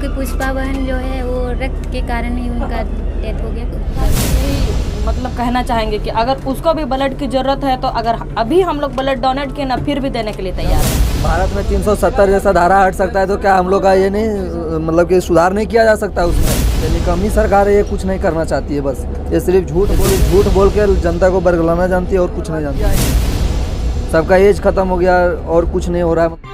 की पुष्पा बहन जो है वो रक्त के कारण ही उनका डेथ हो गया। यही मतलब कहना चाहेंगे कि अगर उसको भी ब्लड की ज़रूरत है तो अगर अभी हम लोग ब्लड डोनेट किए ना फिर भी देने के लिए तैयार है। भारत में 370 जैसा धारा हट सकता है तो क्या हम लोग का ये नहीं मतलब कि सुधार नहीं किया जा सकता उसमें? ये निकम्मी सरकार है, ये कुछ नहीं करना चाहती है, बस ये सिर्फ झूठ बोल के जनता को बरगलाना जानती है और कुछ नहीं जानती। सबका एज खत्म हो गया और कुछ नहीं हो रहा है।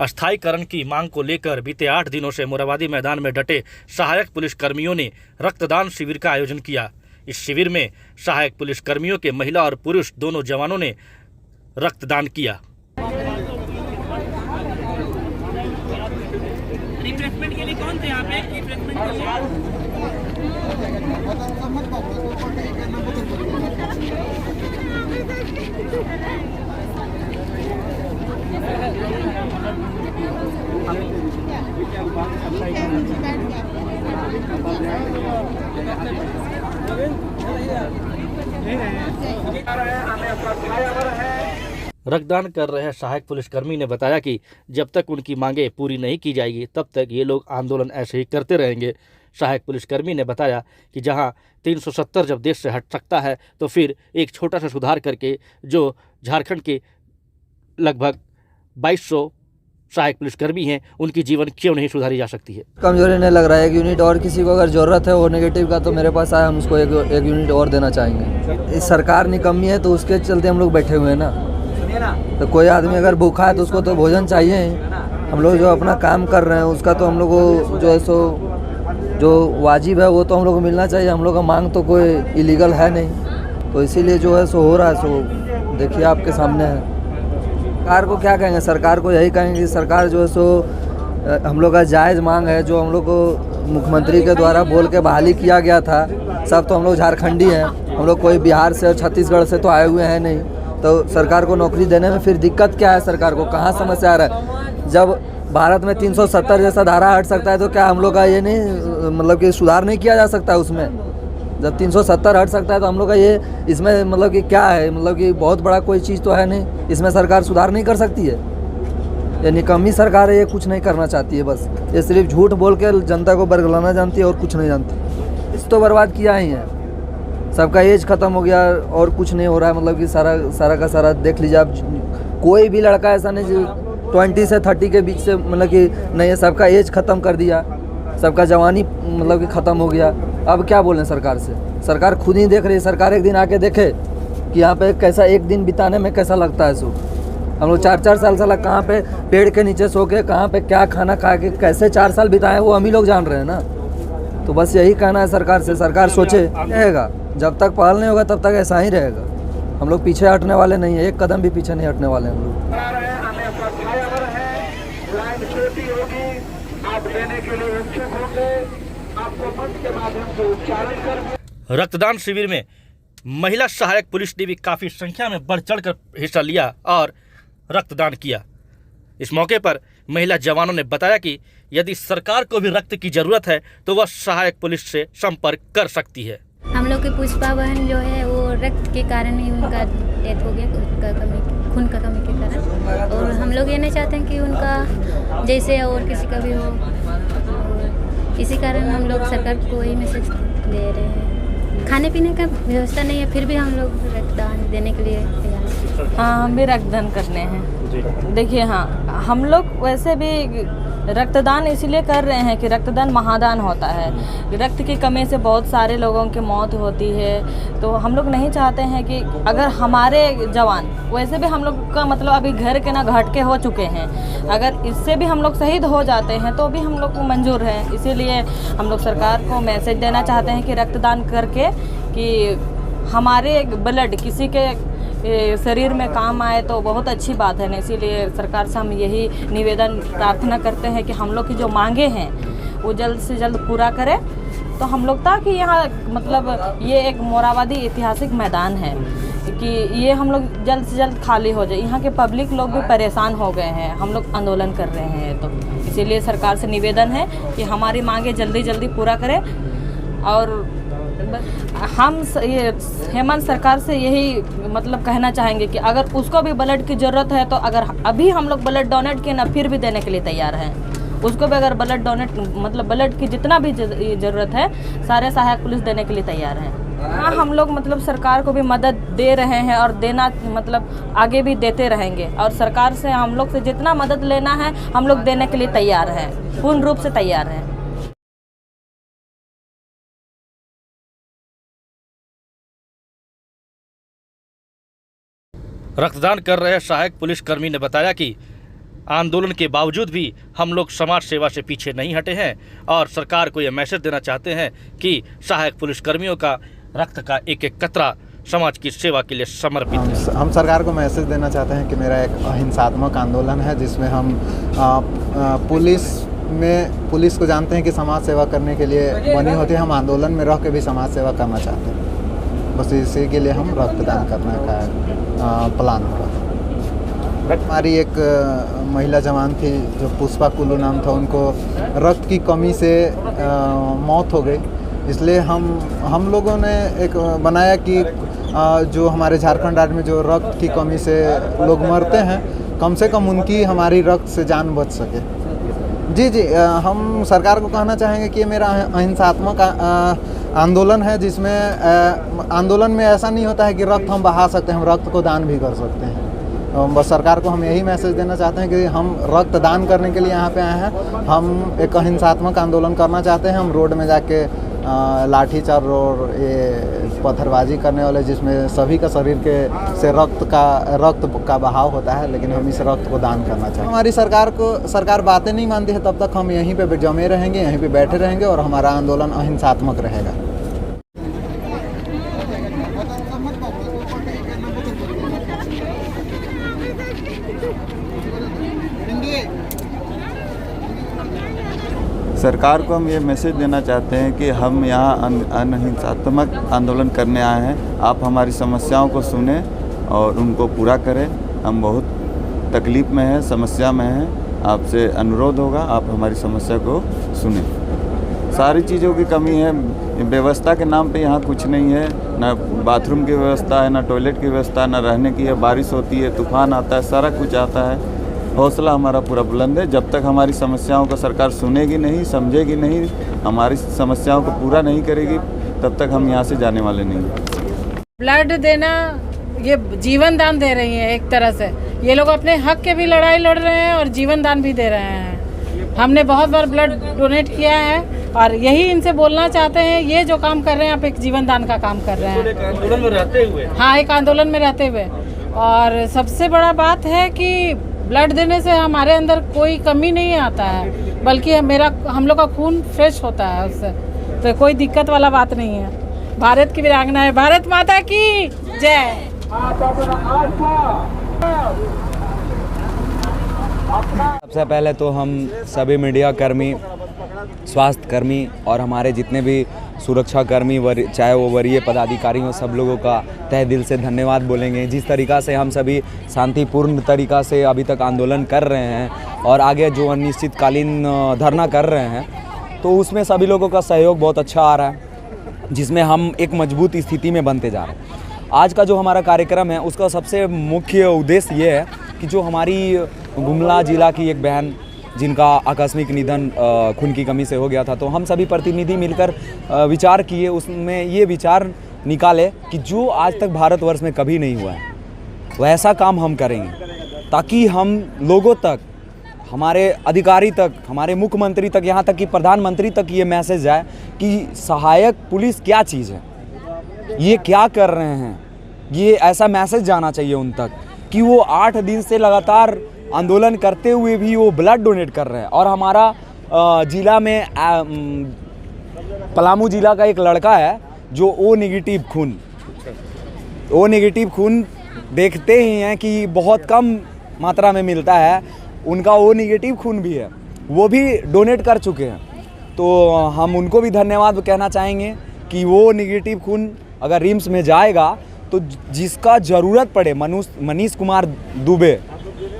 अस्थायीकरण की मांग को लेकर बीते 8 दिनों से मोरहाबादी मैदान में डटे सहायक पुलिस कर्मियों ने रक्तदान शिविर का आयोजन किया। इस शिविर में सहायक पुलिस कर्मियों के महिला और पुरुष दोनों जवानों ने रक्तदान किया। रिफ्रेशमेंट के लिए कौन थे यहाँ पे? रिफ्रेशमेंट के लिए रक्तदान कर रहे सहायक पुलिसकर्मी ने बताया कि जब तक उनकी मांगें पूरी नहीं की जाएगी तब तक ये लोग आंदोलन ऐसे ही करते रहेंगे। सहायक पुलिसकर्मी ने बताया कि जहां 370 जब देश से हट सकता है तो फिर एक छोटा सा सुधार करके जो झारखंड के लगभग 2200 सहायक पुलिसकर्मी हैं उनकी जीवन क्यों नहीं सुधारी जा सकती है। कमजोरी नहीं लग रहा है, एक यूनिट और किसी को अगर ज़रूरत है वो नेगेटिव का तो मेरे पास आया, हम उसको एक यूनिट और देना चाहेंगे। इस सरकार निकम्मी है तो उसके चलते हम लोग बैठे हुए हैं ना। तो कोई आदमी अगर भूखा है तो उसको तो भोजन चाहिए ही। हम लोग जो अपना काम कर रहे हैं उसका तो हम लोग को जो है सो जो वाजिब है वो तो हम लोग को मिलना चाहिए। हम लोग का मांग तो कोई इलीगल है नहीं, तो इसीलिए जो है सो हो रहा है। सो देखिए आपके सामने है। सरकार को क्या कहेंगे? सरकार को यही कहेंगे कि सरकार जो है सो हम लोग का जायज़ मांग है जो हम लोग को मुख्यमंत्री के द्वारा बोल के बहाली किया गया था। सब तो हम लोग झारखंडी हैं, हम लोग कोई बिहार से और छत्तीसगढ़ से तो आए हुए हैं नहीं। तो सरकार को नौकरी देने में फिर दिक्कत क्या है? सरकार को कहाँ समस्या आ रहा है? जब भारत में 370 जैसा धारा हट सकता है तो क्या हम लोग का ये नहीं मतलब कि सुधार नहीं किया जा सकता उसमें? जब 370 हट सकता है तो हम लोग का ये इसमें मतलब कि क्या है, मतलब कि बहुत बड़ा कोई चीज़ तो है नहीं, इसमें सरकार सुधार नहीं कर सकती है। ये निकम्मी सरकार है, ये कुछ नहीं करना चाहती है, बस ये सिर्फ झूठ बोल के जनता को बरगलाना जानती है और कुछ नहीं जानती। इस तो बर्बाद किया ही है, सबका एज खत्म हो गया और कुछ नहीं हो रहा है। मतलब कि सारा का सारा देख लीजिए आप, कोई भी लड़का ऐसा नहीं जो 20 से 30 के बीच से मतलब कि नहीं है, सबका एज ख़त्म कर दिया, सबका जवानी मतलब कि ख़त्म हो गया। अब क्या बोलें सरकार से? सरकार खुद ही देख रही है। सरकार एक दिन आके देखे कि यहाँ पे कैसा एक दिन बिताने में कैसा लगता है। सो हम लोग 4-4 साल कहाँ पे पेड़ के नीचे सो के कहाँ पे क्या खाना खा के कैसे 4 साल बिताए वो हम ही लोग जान रहे हैं ना। तो बस यही कहना है सरकार से, सरकार सोचे रहेगा। जब तक पहल नहीं होगा तब तक ऐसा ही रहेगा। हम लोग पीछे हटने वाले नहीं है, एक कदम भी पीछे नहीं हटने वाले हम लोग। रक्तदान शिविर में महिला सहायक पुलिस ने भी काफ़ी संख्या में बढ़ चढ़कर हिस्सा लिया और रक्तदान किया। इस मौके पर महिला जवानों ने बताया कि यदि सरकार को भी रक्त की ज़रूरत है तो वह सहायक पुलिस से संपर्क कर सकती है। हम लोग की पुष्पा बहन जो है वो रक्त के कारण ही उनका डेथ हो गया, खून का कमी के कारण। और हम लोग ये नहीं चाहते हैं कि उनका जैसे और किसी का भी हो, इसी कारण हम लोग सरकार को यही मैसेज दे रहे हैं। खाने पीने का व्यवस्था नहीं है फिर भी हम लोग रक्तदान देने के लिए तैयार हैं। हाँ, हम भी रक्तदान करने हैं। देखिए हाँ, हम लोग वैसे भी रक्तदान इसलिए कर रहे हैं कि रक्तदान महादान होता है। रक्त की कमी से बहुत सारे लोगों की मौत होती है, तो हम लोग नहीं चाहते हैं कि अगर हमारे जवान वैसे भी हम लोग का मतलब अभी घर के ना घट के हो चुके हैं, अगर इससे भी हम लोग शहीद हो जाते हैं तो भी हम लोग को मंजूर है। इसीलिए हम लोग सरकार को मैसेज देना चाहते हैं कि रक्तदान करके कि हमारे ब्लड किसी के शरीर में काम आए तो बहुत अच्छी बात है ना। इसीलिए सरकार से हम यही निवेदन प्रार्थना करते हैं कि हम लोग की जो मांगे हैं वो जल्द से जल्द पूरा करें। तो हम लोग ताकि यहाँ मतलब ये एक मोरहाबादी ऐतिहासिक मैदान है कि ये हम लोग जल्द से जल्द खाली हो जाए। यहाँ के पब्लिक लोग भी परेशान हो गए हैं, हम लोग आंदोलन कर रहे हैं, तो इसीलिए सरकार से निवेदन है कि हमारी मांगे जल्दी जल्दी पूरा करें और हम ये हेमंत सरकार से यही मतलब कहना चाहेंगे कि अगर उसको भी ब्लड की ज़रूरत है तो अगर अभी हम लोग ब्लड डोनेट किए ना, फिर भी देने के लिए तैयार हैं। उसको भी अगर ब्लड डोनेट मतलब ब्लड की जितना भी ज़रूरत है, सारे सहायक पुलिस देने के लिए तैयार हैं। हाँ, हम लोग मतलब सरकार को भी मदद दे रहे हैं और देना मतलब आगे भी देते रहेंगे, और सरकार से हम लोग से जितना मदद लेना है हम लोग देने के लिए तैयार हैं, पूर्ण रूप से तैयार हैं। रक्तदान कर रहे सहायक पुलिसकर्मी ने बताया कि आंदोलन के बावजूद भी हम लोग समाज सेवा से पीछे नहीं हटे हैं और सरकार को यह मैसेज देना चाहते हैं कि सहायक पुलिसकर्मियों का रक्त का एक एक कतरा समाज की सेवा के लिए समर्पित है। हम सरकार को मैसेज देना चाहते हैं कि मेरा एक अहिंसात्मक आंदोलन है, जिसमें हम पुलिस को जानते हैं कि समाज सेवा करने के लिए बनी होती है। हम आंदोलन में रह के भी समाज सेवा करना चाहते हैं। बस इसी के लिए हम रक्तदान करने का प्लान हो रहा है। हमारी एक महिला जवान थी जो पुष्पा कुल्लू नाम था, उनको रक्त की कमी से मौत हो गई। इसलिए हम लोगों ने एक बनाया कि जो हमारे झारखंड राज्य में जो रक्त की कमी से लोग मरते हैं, कम से कम उनकी हमारी रक्त से जान बच सके। जी, हम सरकार को कहना चाहेंगे कि ये मेरा अहिंसात्मक आंदोलन है, जिसमें आंदोलन में ऐसा नहीं होता है कि रक्त हम बहा सकते हैं, हम रक्त को दान भी कर सकते हैं। बस सरकार को हम यही मैसेज देना चाहते हैं कि हम रक्त दान करने के लिए यहाँ पे आए हैं। हम एक अहिंसात्मक आंदोलन करना चाहते हैं। हम रोड में जाके लाठीचार्ज और ये पत्थरबाजी करने वाले, जिसमें सभी का शरीर से रक्त का बहाव होता है, लेकिन हम इस रक्त को दान करना चाहते हैं। हमारी सरकार बातें नहीं मानती है, तब तक हम यहीं पे जमे रहेंगे, यहीं पे बैठे रहेंगे और हमारा आंदोलन अहिंसात्मक रहेगा। सरकार को हम ये मैसेज देना चाहते हैं कि हम यहाँ अहिंसात्मक आंदोलन करने आए हैं। आप हमारी समस्याओं को सुने और उनको पूरा करें। हम बहुत तकलीफ़ में हैं, समस्या में हैं। आपसे अनुरोध होगा आप हमारी समस्या को सुने। सारी चीज़ों की कमी है, व्यवस्था के नाम पे यहाँ कुछ नहीं है। ना बाथरूम की व्यवस्था है, ना टॉयलेट की व्यवस्था, ना रहने की है। बारिश होती है, तूफान आता है, सारा कुछ आता है। हौसला हमारा पूरा बुलंद है। जब तक हमारी समस्याओं को सरकार सुनेगी नहीं, समझेगी नहीं, हमारी समस्याओं को पूरा नहीं करेगी, तब तक हम यहाँ से जाने वाले नहीं। ब्लड देना ये जीवन दान दे रही हैं एक तरह से। ये लोग अपने हक के भी लड़ाई लड़ रहे हैं और जीवन दान भी दे रहे हैं। हमने बहुत बार ब्लड डोनेट किया है और यही इनसे बोलना चाहते हैं, ये जो काम कर रहे हैं आप एक जीवन दान का काम कर रहे हैं, आंदोलन में रहते हुए। हाँ, एक आंदोलन में रहते हुए। और सबसे बड़ा बात है कि ब्लड देने से हमारे अंदर कोई कमी नहीं आता है, बल्कि हम लोग का खून फ्रेश होता है उससे, तो कोई दिक्कत वाला बात नहीं है। भारत की वीरांगना है। भारत माता की जय। सबसे पहले तो हम सभी मीडिया कर्मी, स्वास्थ्य कर्मी और हमारे जितने भी सुरक्षा कर्मी, चाहे वो वरीय पदाधिकारी हों, सब लोगों का तहे दिल से धन्यवाद बोलेंगे। जिस तरीक़ा से हम सभी शांतिपूर्ण तरीक़ा से अभी तक आंदोलन कर रहे हैं और आगे जो अनिश्चितकालीन धरना कर रहे हैं, तो उसमें सभी लोगों का सहयोग बहुत अच्छा आ रहा है, जिसमें हम एक मजबूत स्थिति में बनते जा रहे हैं। आज का जो हमारा कार्यक्रम है उसका सबसे मुख्य उद्देश्य ये है कि जो हमारी गुमला ज़िला की एक बहन जिनका आकस्मिक निधन खून की कमी से हो गया था, तो हम सभी प्रतिनिधि मिलकर विचार किए, उसमें ये विचार निकाले कि जो आज तक भारतवर्ष में कभी नहीं हुआ है वैसा काम हम करेंगे, ताकि हम लोगों तक, हमारे अधिकारी तक, हमारे मुख्यमंत्री तक, यहाँ तक कि प्रधानमंत्री तक ये मैसेज जाए कि सहायक पुलिस क्या चीज़ है, ये क्या कर रहे हैं। ये ऐसा मैसेज जाना चाहिए उन तक कि वो 8 दिन से लगातार आंदोलन करते हुए भी वो ब्लड डोनेट कर रहे हैं। और हमारा ज़िला में पलामू ज़िला का एक लड़का है जो ओ नेगेटिव खून देखते ही हैं कि बहुत कम मात्रा में मिलता है, उनका ओ नेगेटिव खून भी है, वो भी डोनेट कर चुके हैं। तो हम उनको भी धन्यवाद कहना चाहेंगे कि वो नेगेटिव खून अगर रिम्स में जाएगा तो जिसका ज़रूरत पड़े, मनीष कुमार दुबे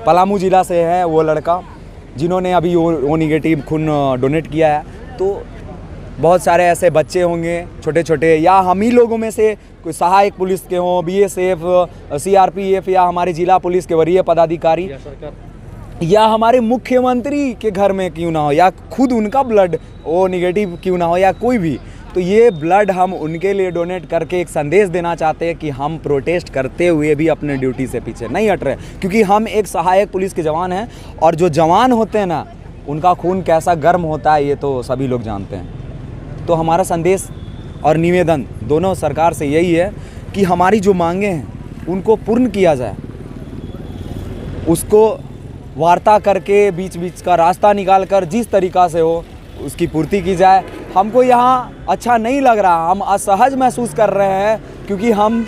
पलामू ज़िला से है वो लड़का, जिन्होंने अभी वो नेगेटिव खून डोनेट किया है, तो बहुत सारे ऐसे बच्चे होंगे छोटे छोटे, या हम ही लोगों में से कोई सहायक पुलिस के हों, BSF, CRPF, या हमारे जिला पुलिस के वरीय पदाधिकारी, या हमारे मुख्यमंत्री के घर में क्यों ना हो, या खुद उनका ब्लड वो निगेटिव क्यों ना हो, या कोई भी, तो ये ब्लड हम उनके लिए डोनेट करके एक संदेश देना चाहते हैं कि हम प्रोटेस्ट करते हुए भी अपने ड्यूटी से पीछे नहीं हट रहे, क्योंकि हम एक सहायक पुलिस के जवान हैं, और जो जवान होते हैं ना, उनका खून कैसा गर्म होता है ये तो सभी लोग जानते हैं। तो हमारा संदेश और निवेदन दोनों सरकार से यही है कि हमारी जो मांगे हैं उनको पूर्ण किया जाए, उसको वार्ता करके बीच बीच का रास्ता निकाल कर जिस तरीक़ा से हो उसकी पूर्ति की जाए। हमको यहाँ अच्छा नहीं लग रहा, हम असहज महसूस कर रहे हैं, क्योंकि हम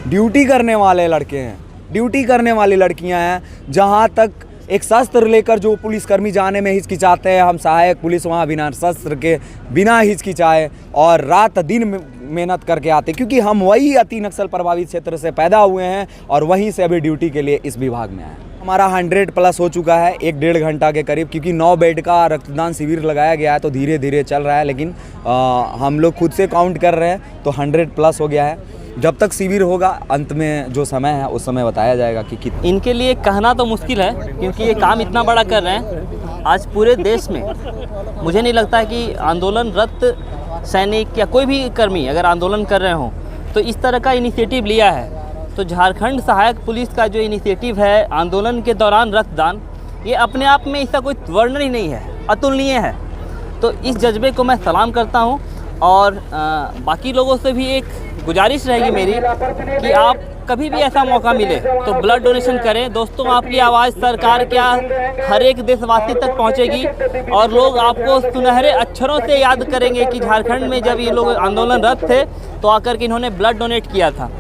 ड्यूटी करने वाले लड़के हैं, ड्यूटी करने वाली लड़कियां हैं। जहाँ तक एक शस्त्र लेकर जो पुलिसकर्मी जाने में हिचकिचाते हैं, हम सहायक पुलिस वहाँ बिना शस्त्र के, बिना हिचकिचाए और रात दिन मेहनत करके आते, क्योंकि हम वही अति नक्सल प्रभावित क्षेत्र से पैदा हुए हैं और वहीं से अभी ड्यूटी के लिए इस विभाग में आए। हमारा 100+ हो चुका है 1-1.5 घंटा के करीब, क्योंकि 9 बेड का रक्तदान शिविर लगाया गया है, तो धीरे धीरे चल रहा है, लेकिन हम लोग खुद से काउंट कर रहे हैं तो 100+ हो गया है। जब तक शिविर होगा, अंत में जो समय है उस समय बताया जाएगा कि कितना। इनके लिए कहना तो मुश्किल है, क्योंकि ये काम इतना बड़ा कर रहे हैं आज पूरे देश में। मुझे नहीं लगता है कि आंदोलनरत सैनिक या कोई भी कर्मी अगर आंदोलन कर रहे हों तो इस तरह का इनिशिएटिव लिया है। तो झारखंड सहायक पुलिस का जो इनिशिएटिव है आंदोलन के दौरान रक्तदान, ये अपने आप में इसका कोई वर्णन ही नहीं है, अतुलनीय है। तो इस जज्बे को मैं सलाम करता हूँ, और बाकी लोगों से भी एक गुजारिश रहेगी मेरी कि आप कभी भी ऐसा मौका मिले तो ब्लड डोनेशन करें। दोस्तों, आपकी आवाज़ सरकार क्या हर एक देशवासी तक पहुंचेगी, और लोग आपको सुनहरे अक्षरों से याद करेंगे कि झारखंड में जब ये लोग आंदोलनरत थे तो आकर के इन्होंने ब्लड डोनेट किया था।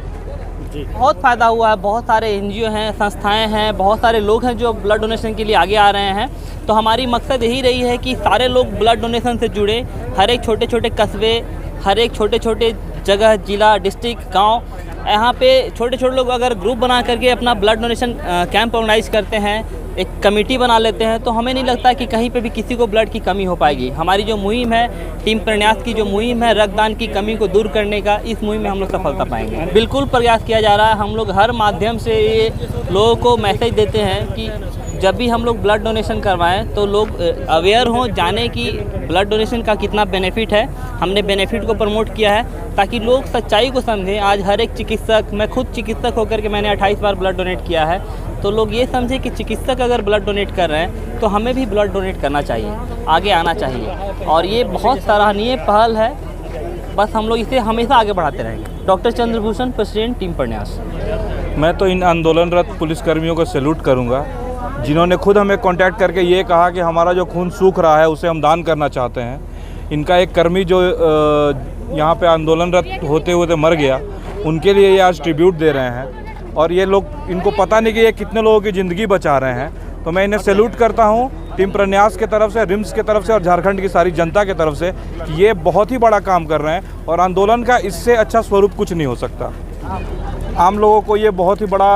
बहुत फ़ायदा हुआ है, बहुत सारे NGO हैं, संस्थाएं हैं, बहुत सारे लोग हैं जो ब्लड डोनेशन के लिए आगे आ रहे हैं। तो हमारी मकसद यही रही है कि सारे लोग ब्लड डोनेशन से जुड़े, हर एक छोटे छोटे कस्बे, हर एक छोटे छोटे जगह, जिला, डिस्ट्रिक्ट, गांव, यहाँ पे छोटे छोटे लोग अगर ग्रुप बना करके अपना ब्लड डोनेशन कैंप ऑर्गेनाइज करते हैं, एक कमेटी बना लेते हैं, तो हमें नहीं लगता कि कहीं पे भी किसी को ब्लड की कमी हो पाएगी। हमारी जो मुहिम है, टीम प्रन्यास की जो मुहिम है रक्तदान की कमी को दूर करने का, इस मुहिम में हम लोग सफलता पाएंगे। बिल्कुल प्रयास किया जा रहा है। हम लोग हर माध्यम से ये लोगों को मैसेज देते हैं कि जब भी हम लोग ब्लड डोनेशन करवाएं तो लोग अवेयर हों, जाने कि ब्लड डोनेशन का कितना बेनिफिट है। हमने बेनिफिट को प्रमोट किया है ताकि लोग सच्चाई को समझें। आज हर एक चिकित्सक, मैं खुद चिकित्सक होकर के मैंने 28 बार ब्लड डोनेट किया है, तो लोग ये समझें कि चिकित्सक अगर ब्लड डोनेट कर रहे हैं तो हमें भी ब्लड डोनेट करना चाहिए, आगे आना चाहिए। और ये बहुत सराहनीय पहल है, बस हम लोग इसे हमेशा आगे बढ़ाते रहेंगे। Doctor Chandrabhushan, president, team Pranyas. मैं तो इन आंदोलनरत पुलिसकर्मियों को सैल्यूट करूंगा, जिन्होंने खुद हमें कांटेक्ट करके ये कहा कि हमारा जो खून सूख रहा है उसे हम दान करना चाहते हैं। इनका एक कर्मी जो यहाँ पे आंदोलनरत होते हुए मर गया, उनके लिए ये आज ट्रिब्यूट दे रहे हैं, और ये लोग, इनको पता नहीं कि ये कितने लोगों की ज़िंदगी बचा रहे हैं। तो मैं इन्हें सैल्यूट करता हूँ टीम प्रन्यास के तरफ से, रिम्स के तरफ से और झारखंड की सारी जनता के तरफ से कि ये बहुत ही बड़ा काम कर रहे हैं, और आंदोलन का इससे अच्छा स्वरूप कुछ नहीं हो सकता। आम लोगों को ये बहुत ही बड़ा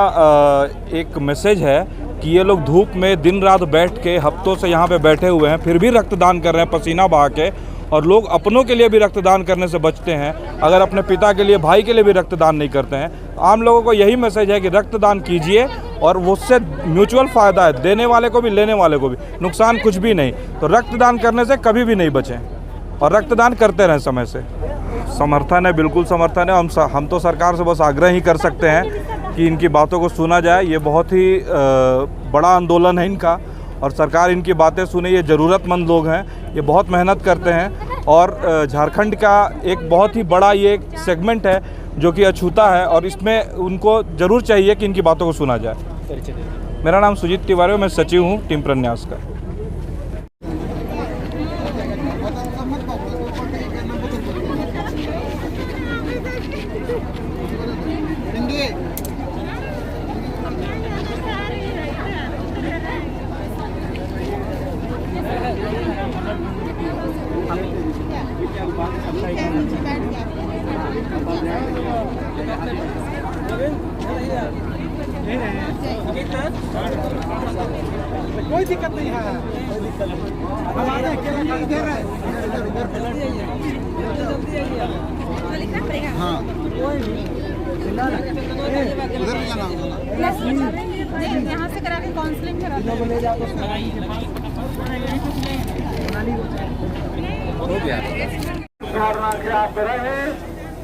एक मैसेज है कि ये लोग धूप में दिन रात बैठ के हफ्तों से यहाँ पे बैठे हुए हैं, फिर भी रक्तदान कर रहे हैं पसीना बहा के, और लोग अपनों के लिए भी रक्तदान करने से बचते हैं, अगर अपने पिता के लिए, भाई के लिए भी रक्तदान नहीं करते हैं। आम लोगों को यही मैसेज है कि रक्तदान कीजिए, और उससे म्यूचुअल फ़ायदा है, देने वाले को भी लेने वाले को भी, नुकसान कुछ भी नहीं। तो रक्तदान करने से कभी भी नहीं बचें, और रक्तदान करते रहें समय से। समर्थन है, बिल्कुल समर्थन है। हम तो सरकार से बस आग्रह ही कर सकते हैं कि इनकी बातों को सुना जाए। ये बहुत ही बड़ा आंदोलन है इनका, और सरकार इनकी बातें सुने। ये ज़रूरतमंद लोग हैं, ये बहुत मेहनत करते हैं, और झारखंड का एक बहुत ही बड़ा ये सेगमेंट है जो कि अछूता है, और इसमें उनको ज़रूर चाहिए कि इनकी बातों को सुना जाए। मेरा नाम सुजीत तिवारी है, मैं सचिव हूँ टीम प्रन्यास का। कोई दिक्कत नहीं है। यहाँ से करा के काउंसलिंग करा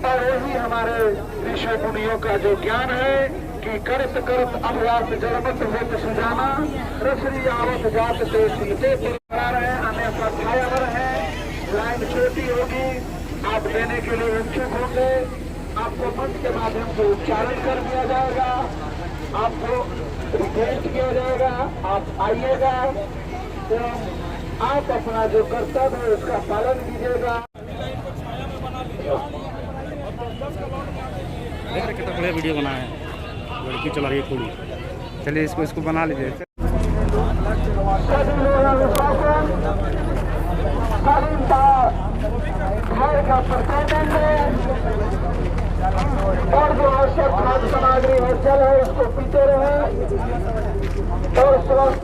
और वही हमारे ऋषि मुनियों का जो ज्ञान है कि करत करत अभ्यास जलमत होत सुजाना रसरी आवत जात ते सीते पर रहे अन्यथा छायावर है। लाइन छोटी होगी, आप देने के लिए इच्छुक होंगे, आपको मंच के माध्यम से उच्चारण कर दिया जाएगा, आपको रिक्वेस्ट किया जाएगा, आप आइएगा, तो आप अपना जो कर्तव्य है उसका पालन कीजिएगा। कितना बढ़िया वीडियो बना है, लड़की चला रही है पूरी। चलिए इसको बना लीजिए। का परसेंटेज है और जो आवश्यक खाद्य सामग्री है जल है उसको पीते रहे और स्वस्थ